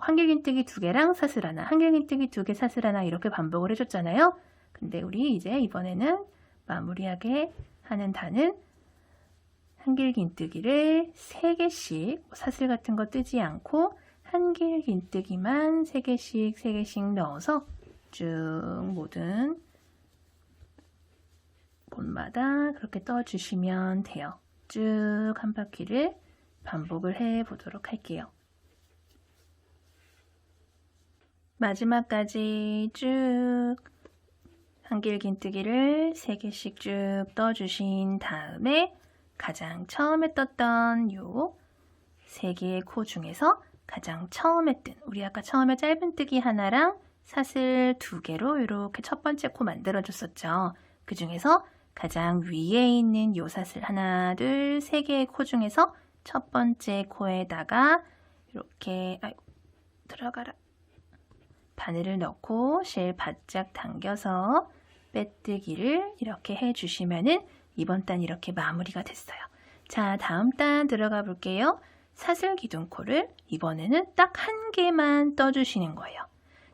[SPEAKER 1] 한길긴뜨기 2개랑 사슬 하나, 한길긴뜨기 2개, 사슬 하나 이렇게 반복을 해줬잖아요. 근데 우리 이제 이번에는 마무리하게 하는 단은 한길긴뜨기를 3개씩 사슬 같은 거 뜨지 않고 한길긴뜨기만 3개씩 3개씩 넣어서 쭉 모든 곳마다 그렇게 떠주시면 돼요. 쭉 한 바퀴를 반복을 해 보도록 할게요. 마지막까지 쭉 한길긴뜨기를 3개씩 쭉 떠주신 다음에 가장 처음에 떴던 요 3개의 코 중에서 가장 처음에 뜬 우리 아까 처음에 짧은뜨기 하나랑 사슬 2개로 이렇게 첫 번째 코 만들어 줬었죠. 그 중에서 가장 위에 있는 요 사슬 하나, 둘, 3개의 코 중에서 첫 번째 코에다가 이렇게 들어가라 바늘을 넣고 실 바짝 당겨서 빼뜨기를 이렇게 해주시면은 이번 단 이렇게 마무리가 됐어요. 자, 다음 단 들어가 볼게요. 사슬 기둥코를 이번에는 딱 1개만 떠주시는 거예요.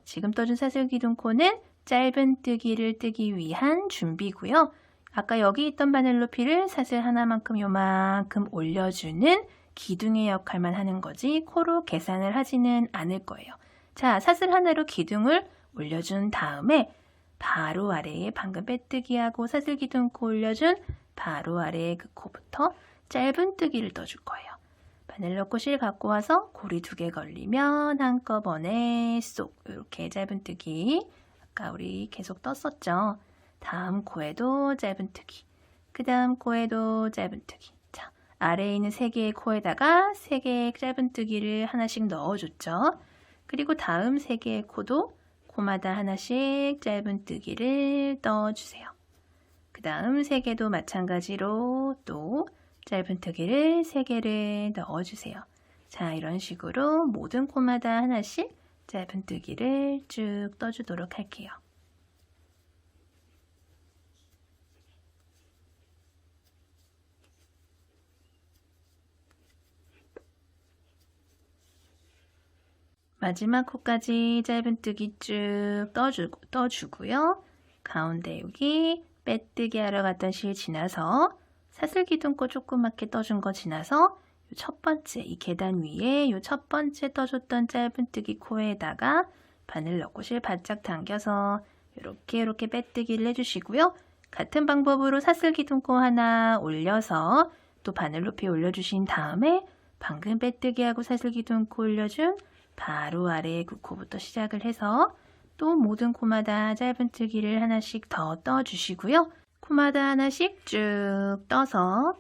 [SPEAKER 1] 지금 떠준 사슬 기둥코는 짧은뜨기를 뜨기 위한 준비고요. 아까 여기 있던 바늘 높이를 사슬 하나만큼 요만큼 올려주는 기둥의 역할만 하는 거지 코로 계산을 하지는 않을 거예요. 자, 사슬 하나로 기둥을 올려준 다음에 바로 아래에 방금 빼뜨기하고 사슬 기둥코 올려준 바로 아래에 그 코부터 짧은뜨기를 떠줄 거예요. 바늘 넣고 실 갖고 와서 고리 2개 걸리면 한꺼번에 쏙 이렇게 짧은뜨기 아까 우리 계속 떴었죠. 다음 코에도 짧은뜨기 그 다음 코에도 짧은뜨기. 자, 아래에 있는 3개의 코에다가 3개의 짧은뜨기를 하나씩 넣어줬죠. 그리고 다음 3개의 코도 코마다 하나씩 짧은뜨기를 넣어주세요. 그 다음 3개도 마찬가지로 또 짧은뜨기를 3개를 넣어주세요. 자, 이런 식으로 모든 코마다 하나씩 짧은뜨기를 쭉 떠주도록 할게요. 마지막 코까지 짧은뜨기 쭉 떠주고요. 가운데 여기 빼뜨기 하러 갔던 실 지나서 사슬기둥코 조그맣게 떠준 거 지나서 첫 번째 이 계단 위에 이 첫 번째 떠줬던 짧은뜨기 코에다가 바늘 넣고 실 바짝 당겨서 이렇게 빼뜨기를 해주시고요. 같은 방법으로 사슬기둥코 하나 올려서 또 바늘 높이 올려주신 다음에 방금 빼뜨기하고 사슬기둥코 올려준 바로 아래의 9코부터 시작을 해서 또 모든 코마다 짧은뜨기를 하나씩 더 떠주시고요. 코마다 하나씩 쭉 떠서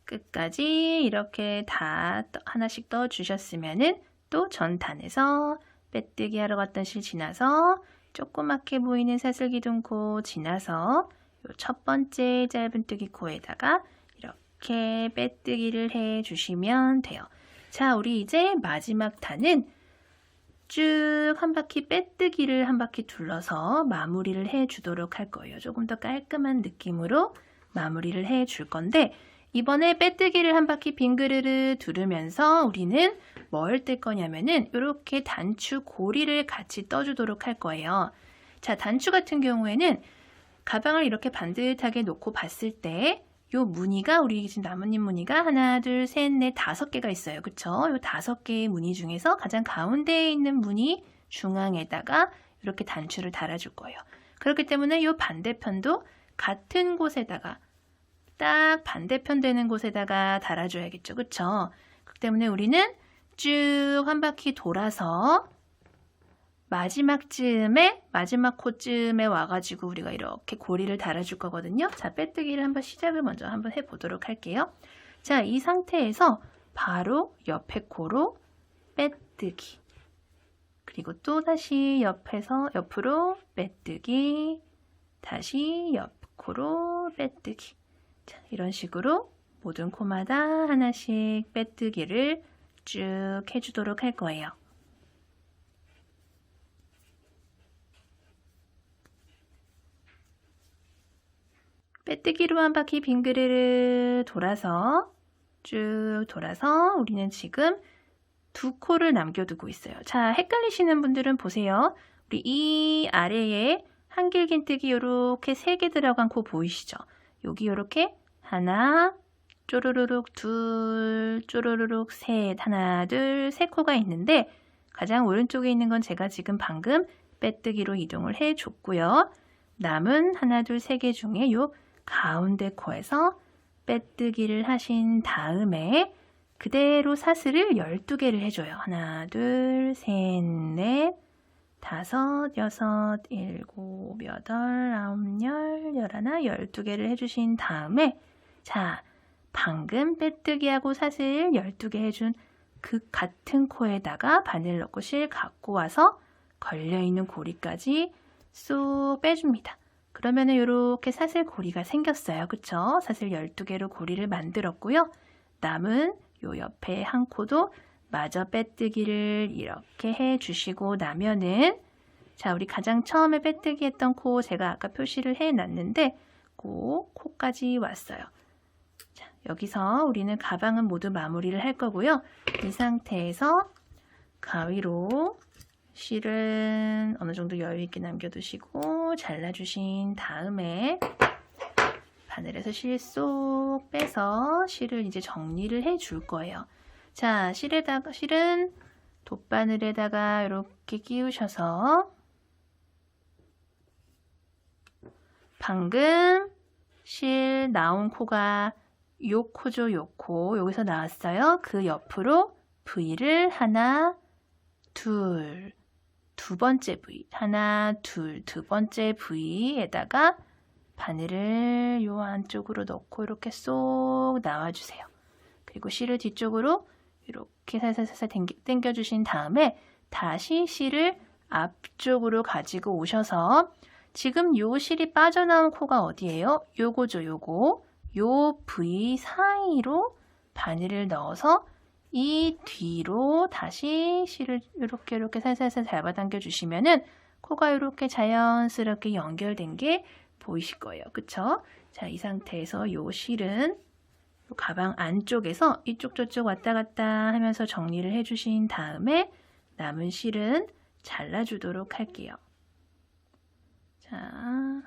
[SPEAKER 1] 끝까지 이렇게 다 하나씩 떠주셨으면은 또 전단에서 빼뜨기 하러 갔던 실 지나서 조그맣게 보이는 사슬기둥코 지나서 첫 번째 짧은뜨기 코에다가 이렇게 빼뜨기를 해주시면 돼요. 자, 우리 이제 마지막 단은 쭉 한 바퀴 빼뜨기를 한 바퀴 둘러서 마무리를 해주도록 할 거예요. 조금 더 깔끔한 느낌으로 마무리를 해줄 건데 이번에 빼뜨기를 한 바퀴 빙그르르 두르면서 우리는 뭘 뜰 거냐면은 이렇게 단추 고리를 같이 떠주도록 할 거예요. 자, 단추 같은 경우에는 가방을 이렇게 반듯하게 놓고 봤을 때 요 무늬가 우리 지금 나뭇잎 무늬가 하나, 둘, 셋, 넷, 5개가 있어요. 그쵸? 요 5개의 무늬 중에서 가장 가운데에 있는 무늬 중앙에다가 이렇게 단추를 달아줄 거예요. 그렇기 때문에 요 반대편도 같은 곳에다가 딱 반대편 되는 곳에다가 달아줘야겠죠. 그쵸? 그렇기 때문에 우리는 쭉 한 바퀴 돌아서 마지막 코쯤에 와가지고 우리가 이렇게 고리를 달아줄 거거든요. 자, 빼뜨기를 한번 시작을 먼저 한번 해보도록 할게요. 자, 이 상태에서 바로 옆에 코로 빼뜨기. 그리고 또 다시 옆으로 빼뜨기. 다시 옆 코로 빼뜨기. 자, 이런 식으로 모든 코마다 하나씩 빼뜨기를 쭉 해주도록 할 거예요. 빼뜨기로 한 바퀴 빙그르르 쭉 돌아서 우리는 지금 2코를 남겨두고 있어요. 자, 헷갈리시는 분들은 보세요. 우리 이 아래에 한길긴뜨기 이렇게 3개 들어간 코 보이시죠? 여기 이렇게 하나, 쪼르르륵 둘, 쪼르르륵 셋, 하나, 둘, 3코가 있는데 가장 오른쪽에 있는 건 제가 지금 방금 빼뜨기로 이동을 해줬고요. 남은 하나, 둘, 3개 중에 요 가운데 코에서 빼뜨기를 하신 다음에 그대로 사슬을 12개를 해줘요. 하나, 둘, 셋, 넷, 5, 6, 7, 8, 9, 10, 11, 12개를 해주신 다음에 자, 방금 빼뜨기하고 사슬 12개 해준 그 같은 코에다가 바늘 넣고 실 갖고 와서 걸려있는 고리까지 쏙 빼줍니다. 그러면 이렇게 사슬 고리가 생겼어요. 그쵸? 사슬 12개로 고리를 만들었고요. 남은 요 옆에 한 코도 마저 빼뜨기를 이렇게 해주시고 나면은 자, 우리 가장 처음에 빼뜨기 했던 코 제가 아까 표시를 해놨는데 그 코까지 왔어요. 자, 여기서 우리는 가방은 모두 마무리를 할 거고요. 이 상태에서 가위로 실은 어느 정도 여유 있게 남겨두시고 잘라주신 다음에 바늘에서 실 쏙 빼서 실을 이제 정리를 해줄 거예요. 자, 실은 돗바늘에다가 이렇게 끼우셔서 방금 실 나온 코가 요 코죠, 요 코. 여기서 나왔어요. 그 옆으로 V를 하나, 두 번째 V, 하나, 두 번째 V에다가 바늘을 요 안쪽으로 넣고 이렇게 쏙 나와주세요. 그리고 실을 뒤쪽으로 이렇게 살살살살 당겨주신 다음에 다시 실을 앞쪽으로 가지고 오셔서 지금 요 실이 빠져나온 코가 어디예요? 요거죠, 요거. 요 부위 사이로 바늘을 넣어서 이 뒤로 다시 실을 이렇게 살살살 잡아당겨 주시면은 코가 이렇게 자연스럽게 연결된 게 보이실 거예요. 그쵸? 자, 이 상태에서 요 실은 요 가방 안쪽에서 이쪽 저쪽 왔다 갔다 하면서 정리를 해주신 다음에 남은 실은 잘라주도록 할게요. 자,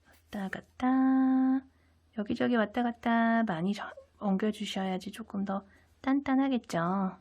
[SPEAKER 1] 왔다 갔다 여기저기 왔다 갔다 많이 옮겨주셔야지 조금 더 단단하겠죠.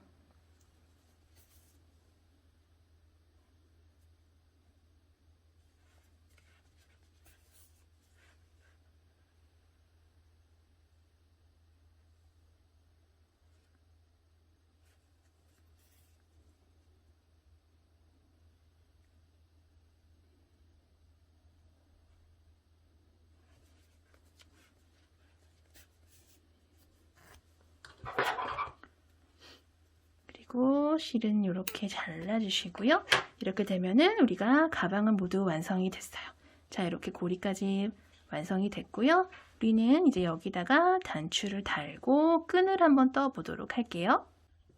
[SPEAKER 1] 그리고 실은 이렇게 잘라주시고요. 이렇게 되면은 우리가 가방은 모두 완성이 됐어요. 자, 이렇게 고리까지 완성이 됐고요. 우리는 이제 여기다가 단추를 달고 끈을 한번 떠보도록 할게요.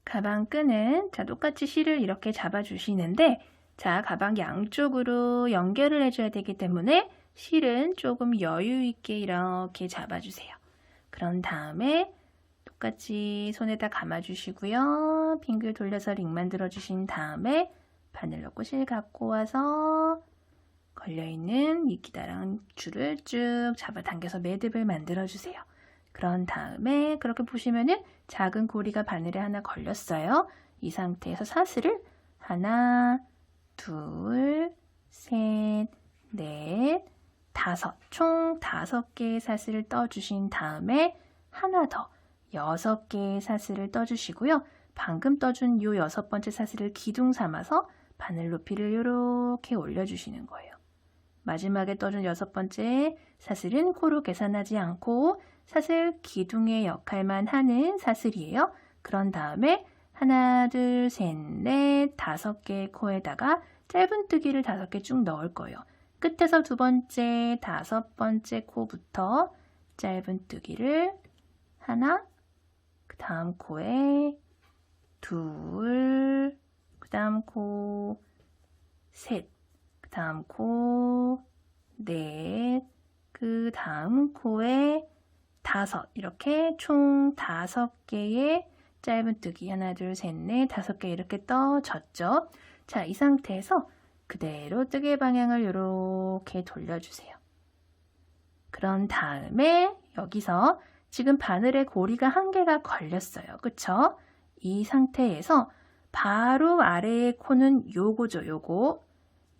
[SPEAKER 1] 가방 끈은 자, 똑같이 실을 이렇게 잡아주시는데 자, 가방 양쪽으로 연결을 해줘야 되기 때문에 실은 조금 여유 있게 이렇게 잡아주세요. 그런 다음에 똑같이 손에다 감아주시고요. 빙글 돌려서 링 만들어주신 다음에 바늘 넣고 실 갖고 와서 걸려있는 이 기다란 줄을 쭉 잡아당겨서 매듭을 만들어주세요. 그런 다음에 그렇게 보시면은 작은 고리가 바늘에 하나 걸렸어요. 이 상태에서 사슬을 하나, 둘, 셋, 넷, 다섯, 총 5개의 사슬을 떠주신 다음에 하나 더 6개의 사슬을 떠주시고요. 방금 떠준 요 6번째 사슬을 기둥 삼아서 바늘 높이를 이렇게 올려주시는 거예요. 마지막에 떠준 6번째 사슬은 코로 계산하지 않고 사슬 기둥의 역할만 하는 사슬이에요. 그런 다음에 하나, 둘, 셋, 넷, 5개의 코에다가 짧은뜨기를 5개 쭉 넣을 거예요. 끝에서 2번째, 5번째 코부터 짧은뜨기를 하나, 그 다음 코에 둘, 그 다음 코 셋, 그 다음 코 넷, 그 다음 코에 5, 이렇게 총 5개의 짧은뜨기 하나, 둘, 셋, 넷, 5개 이렇게 떠졌죠. 자, 이 상태에서 그대로 뜨개 방향을 이렇게 돌려주세요. 그런 다음에 여기서 지금 바늘에 고리가 1개가 걸렸어요. 그쵸? 이 상태에서 바로 아래의 코는 요거죠. 요거.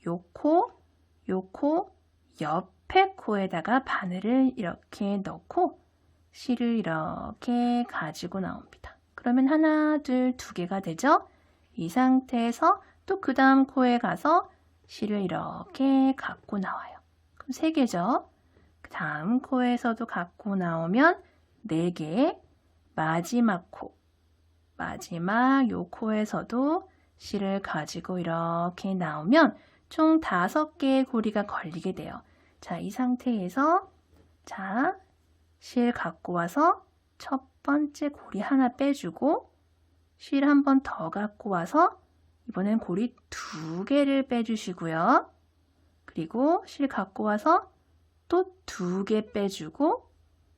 [SPEAKER 1] 요 코, 요 코, 옆에 코에다가 바늘을 이렇게 넣고 실을 이렇게 가지고 나옵니다. 그러면 하나, 둘, 2개가 되죠? 이 상태에서 또 그 다음 코에 가서 실을 이렇게 갖고 나와요. 그럼 3개죠? 그 다음 코에서도 갖고 나오면 4개, 마지막 코, 마지막 요 코에서도 실을 가지고 이렇게 나오면 총 5개의 고리가 걸리게 돼요. 자, 이 상태에서 자, 실 갖고 와서 첫 번째 고리 하나 빼주고 실 한 번 더 갖고 와서 이번엔 고리 2개를 빼주시고요. 그리고 실 갖고 와서 또 2개 빼주고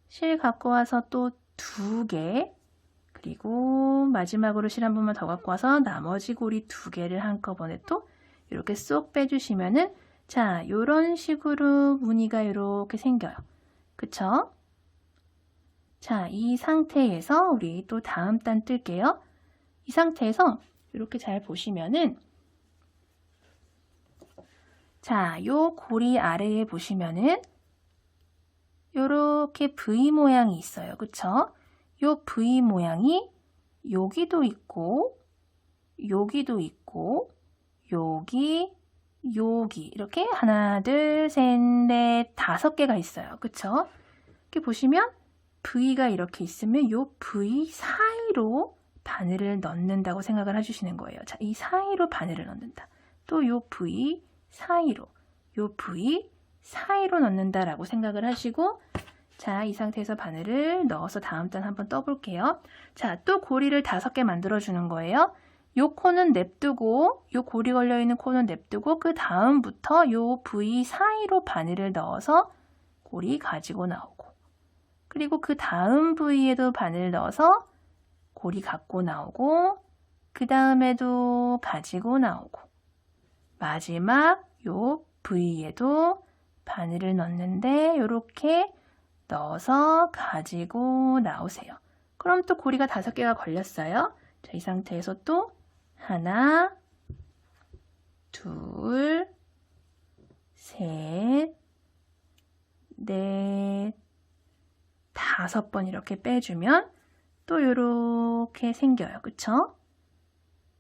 [SPEAKER 1] 실 갖고 와서 또 2개, 그리고 마지막으로 실 한 번만 더 갖고 와서 나머지 고리 2개를 한꺼번에 또 이렇게 쏙 빼주시면은 자, 요런 식으로 무늬가 이렇게 생겨요. 그쵸? 자, 이 상태에서 우리 또 다음 단 뜰게요. 이 상태에서 이렇게 잘 보시면은 자, 요 고리 아래에 보시면은 요렇게 V 모양이 있어요. 그쵸? 요 V 모양이 여기도 있고 여기, 여기 이렇게 하나, 둘, 셋, 넷, 5개가 있어요. 그쵸? 이렇게 보시면 V가 이렇게 있으면 요 V 사이로 바늘을 넣는다고 생각을 해주시는 거예요. 자, 이 사이로 바늘을 넣는다. 또 요 V 사이로, 요 V 사이로 넣는다라고 생각을 하시고, 자, 이 상태에서 바늘을 넣어서 다음 단 한번 떠볼게요. 자, 또 고리를 5개 만들어주는 거예요. 요 코는 냅두고, 요 고리 걸려있는 코는 냅두고, 그 다음부터 요 V 사이로 바늘을 넣어서 고리 가지고 나오고, 그리고 그 다음 부위에도 바늘 넣어서 고리 갖고 나오고, 그 다음에도 가지고 나오고, 마지막 요 부위에도 바늘을 넣는데 이렇게 넣어서 가지고 나오세요. 그럼 또 고리가 5개가 걸렸어요. 자, 이 상태에서 또 하나, 둘, 셋, 넷, 5번 이렇게 빼주면 또 이렇게 생겨요. 그쵸?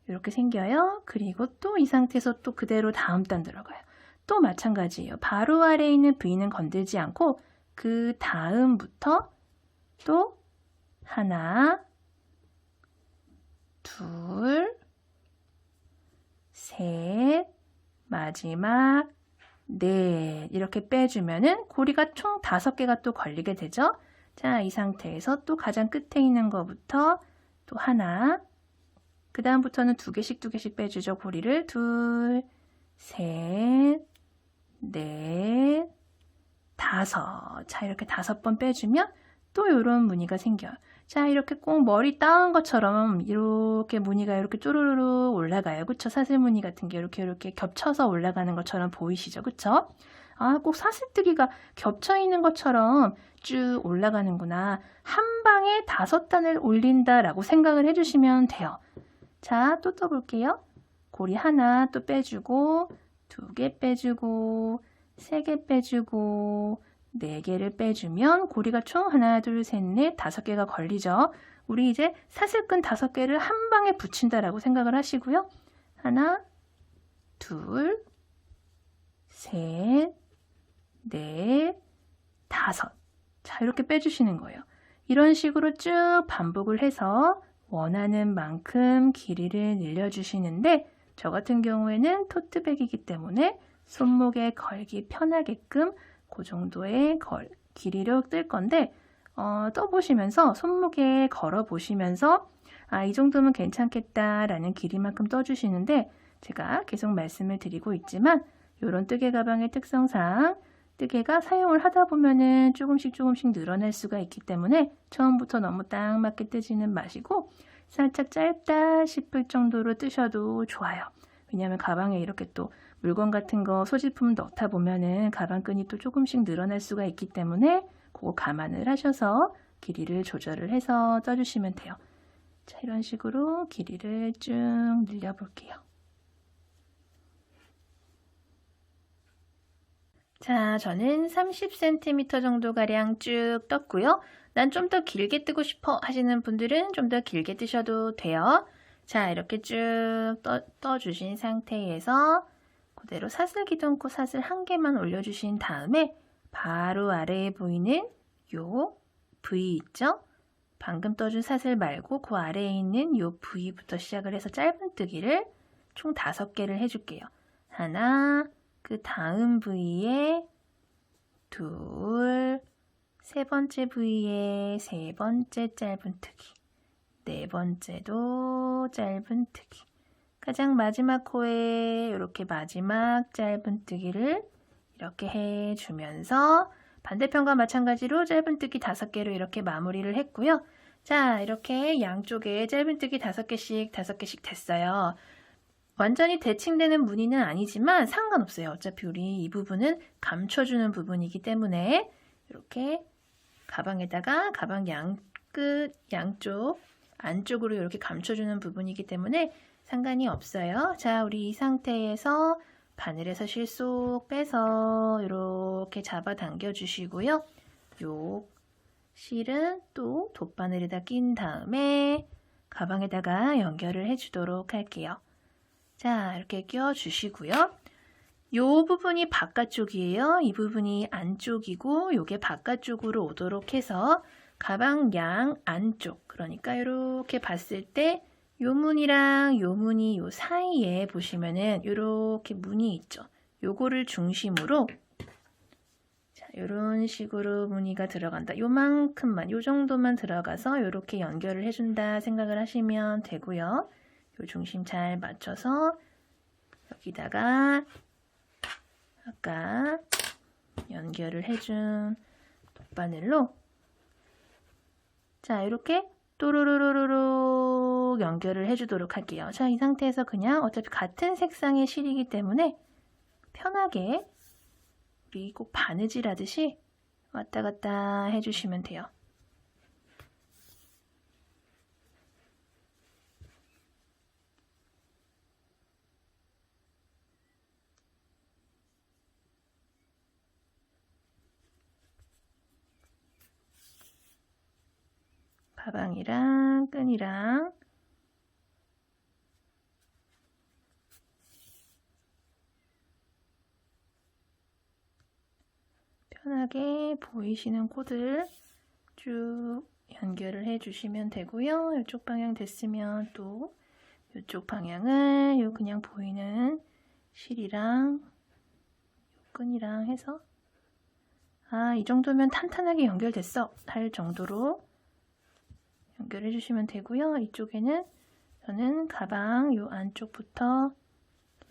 [SPEAKER 1] 이렇게 생겨요. 그리고 또 이 상태에서 또 그대로 다음 단 들어가요. 또 마찬가지예요. 바로 아래에 있는 V는 건들지 않고 그 다음부터 또 하나, 둘, 셋, 마지막 넷 이렇게 빼주면은 고리가 총 5개가 또 걸리게 되죠. 자, 이 상태에서 또 가장 끝에 있는 것부터 또 하나, 그 다음부터는 2개씩 빼주죠. 고리를 둘, 셋, 넷, 5. 자, 이렇게 5번 빼주면 또 이런 무늬가 생겨요. 자, 이렇게 꼭 머리 따은 것처럼 이렇게 무늬가 이렇게 쪼르르 올라가요. 그쵸? 사슬 무늬 같은 게 이렇게 겹쳐서 올라가는 것처럼 보이시죠? 그쵸? 아, 꼭 사슬뜨기가 겹쳐 있는 것처럼 쭉 올라가는구나. 한 방에 5단을 올린다라고 생각을 해주시면 돼요. 자, 또 떠볼게요. 고리 하나 또 빼주고, 2개 빼주고, 3개 빼주고, 4개를 빼주면 고리가 총 하나, 둘, 셋, 넷, 5개가 걸리죠. 우리 이제 사슬끈 5개를 한 방에 붙인다라고 생각을 하시고요. 하나, 둘, 셋, 넷, 5. 자, 이렇게 빼주시는 거예요. 이런 식으로 쭉 반복을 해서 원하는 만큼 길이를 늘려주시는데, 저 같은 경우에는 토트백이기 때문에 손목에 걸기 편하게끔 그 정도의 길이를 뜰 건데, 떠보시면서 손목에 걸어 보시면서 아, 이 정도면 괜찮겠다라는 길이만큼 떠주시는데, 제가 계속 말씀을 드리고 있지만 이런 뜨개 가방의 특성상 뜨개가 사용을 하다 보면은 조금씩 늘어날 수가 있기 때문에 처음부터 너무 딱 맞게 뜨지는 마시고 살짝 짧다 싶을 정도로 뜨셔도 좋아요. 왜냐하면 가방에 이렇게 또 물건 같은 거 소지품 넣다 보면은 가방끈이 또 조금씩 늘어날 수가 있기 때문에 그거 감안을 하셔서 길이를 조절을 해서 떠주시면 돼요. 자, 이런 식으로 길이를 쭉 늘려 볼게요. 자, 저는 30cm 정도가량 쭉 떴고요. 난 좀 더 길게 뜨고 싶어 하시는 분들은 좀 더 길게 뜨셔도 돼요. 자, 이렇게 쭉 떠주신 상태에서 그대로 사슬 기둥코 사슬 1개만 올려주신 다음에 바로 아래에 보이는 요 V 있죠? 방금 떠준 사슬 말고 그 아래에 있는 요 V부터 시작을 해서 짧은 뜨기를 총 5개를 해줄게요. 하나, 그 다음 부위에 둘, 3번째 부위에 3번째 짧은 뜨기, 4번째도 짧은 뜨기, 가장 마지막 코에 이렇게 마지막 짧은 뜨기를 이렇게 해주면서 반대편과 마찬가지로 짧은 뜨기 5개로 이렇게 마무리를 했고요. 자, 이렇게 양쪽에 짧은 뜨기 5개씩 됐어요. 완전히 대칭되는 무늬는 아니지만 상관없어요. 어차피 우리 이 부분은 감춰주는 부분이기 때문에 이렇게 가방에다가 가방 양쪽 안쪽으로 이렇게 감춰주는 부분이기 때문에 상관이 없어요. 자, 우리 이 상태에서 바늘에서 실 쏙 빼서 이렇게 잡아당겨 주시고요. 요 실은 또 돗바늘에다 낀 다음에 가방에다가 연결을 해주도록 할게요. 자, 이렇게 끼워주시고요. 요 부분이 바깥쪽이에요. 이 부분이 안쪽이고 요게 바깥쪽으로 오도록 해서 가방 양 안쪽, 그러니까 이렇게 봤을 때 요 문이랑 요 문이 요 사이에 보시면은 이렇게 문이 있죠. 요거를 중심으로 자, 요런 식으로 무늬가 들어간다. 요만큼만, 요 정도만 들어가서 이렇게 연결을 해준다 생각을 하시면 되고요. 요 중심 잘 맞춰서 여기다가 아까 연결을 해준 돗바늘로 자, 이렇게 또르르르르 연결을 해주도록 할게요. 자, 이 상태에서 그냥 어차피 같은 색상의 실이기 때문에 편하게 우리 꼭 바느질 하듯이 왔다 갔다 해주시면 돼요. 가방이랑 끈이랑 편하게 보이시는 코드를 쭉 연결을 해주시면 되고요. 이쪽 방향 됐으면 또 이쪽 방향을 요 그냥 보이는 실이랑 끈이랑 해서 이 정도면 탄탄하게 연결됐어 할 정도로 연결해 주시면 되고요. 이쪽에는 저는 가방 요 안쪽부터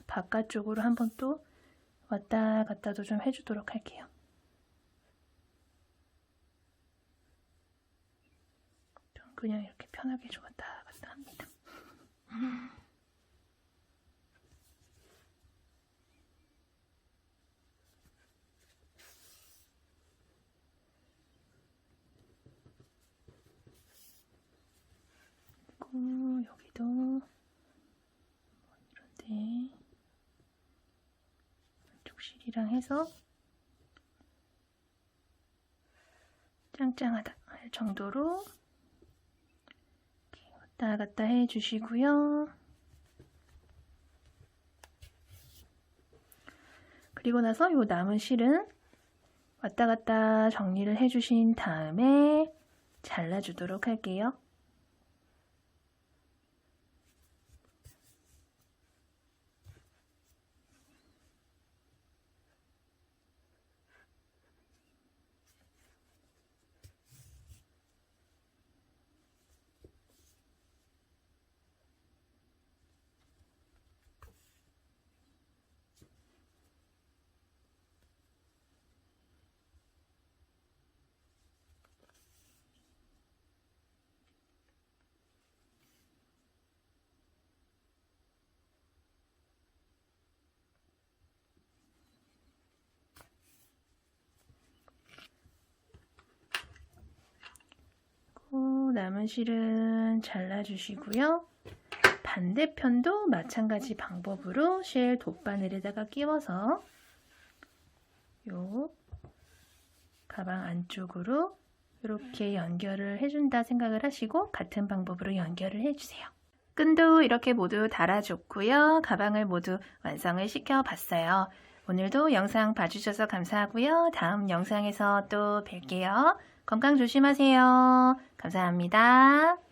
[SPEAKER 1] 바깥쪽으로 한번 또 왔다 갔다도 좀 해주도록 할게요. 그냥 이렇게 편하게 좀 왔다 갔다 합니다. 그리고 여기도 이런데 왼쪽 실이랑 해서 짱짱하다 할 정도로 왔다 갔다 해주시고요. 그리고 나서 요 남은 실은 왔다 갔다 정리를 해주신 다음에 잘라주도록 할게요. 남은 실은 잘라주시고요. 반대편도 마찬가지 방법으로 실 돗바늘에다가 끼워서 요 가방 안쪽으로 이렇게 연결을 해준다 생각을 하시고 같은 방법으로 연결을 해주세요. 끈도 이렇게 모두 달아줬고요. 가방을 모두 완성을 시켜봤어요. 오늘도 영상 봐주셔서 감사하고요. 다음 영상에서 또 뵐게요. 건강 조심하세요. 감사합니다.